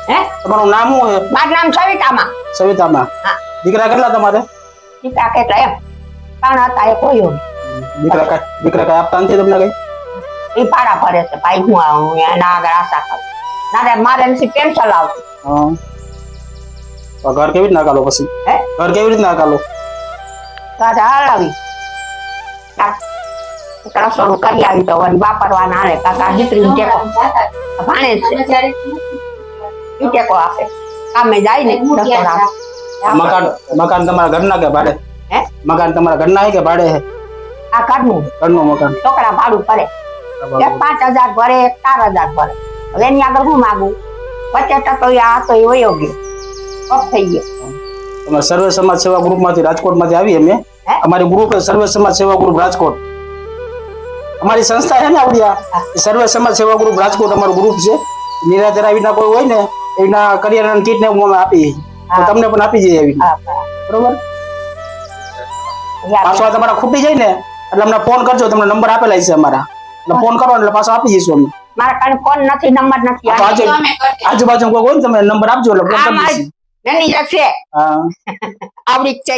હે તમારું નામ શું છે? મારું નામ સવિતામાં. સવિતામાં. હા. દીકરા કેટલા તમારે? દીકરા કેટલા એમ 3 હતા એ કોઈ દીકરા કઈ આપતા નથી તમને કઈ? એ પાડા ફરે છે ભાઈ હું એના આગળ આશા કરું ના મારે નથી પેન્શન આવતું. ઘર કેવી રીતના કાલો પછી? હે ઘર કેવી રીતના કાલો? હલાવી રસોડું કરી આવી તો વળી વાપરવાના હાલે કાકા દીકરી ટેકો ભાણે છે ઈ ટેકો આપે કામે જાય ને રસોડા. મકાન તમારા ઘરના કે ભાડે? હે મકાન તમારા ઘરના કે ભાડે છે? આ ઘરનું મકાન. છોકરા ભાડું ભરે એક 5,000 ભરે એક 4,000 ભરે. હવે એની આગળ હું માગું વચ્ચે તો આ તો એ વયો ગયો ઓફ થઈ ગયો. તમે સર્વે સમાજ સેવા ગ્રુપ માંથી રાજકોટ માંથી આવી અમે અમારી ગ્રુપ સર્વે સમાજ સેવા ગ્રુપ રાજકોટ અમારી સંસ્થા છે ને આવડિયા સર્વે સમાજ સેવા ગ્રુપ રાજકોટ અમારું ગ્રુપ છે. નિરાધાર આવીના કોઈ હોય ને એના કરિયાણા કીટ ને અમે આપી તો તમને પણ આપી જઈએ એવી બરોબર. પાછો તમારા ખૂટી જાય ને એટલે અમને ફોન કરજો તમને નંબર આપેલા છે અમારા એટલે ફોન કરો એટલે પાછો આપી દઈશું અમે. મારા કાને ફોન નથી નંબર નથી આજુબાજુ કોઈ હોય ને તમે નંબર આપજો એટલે ફોન કરી દઈશું. મેનેજર છે હા આવડી જ છે.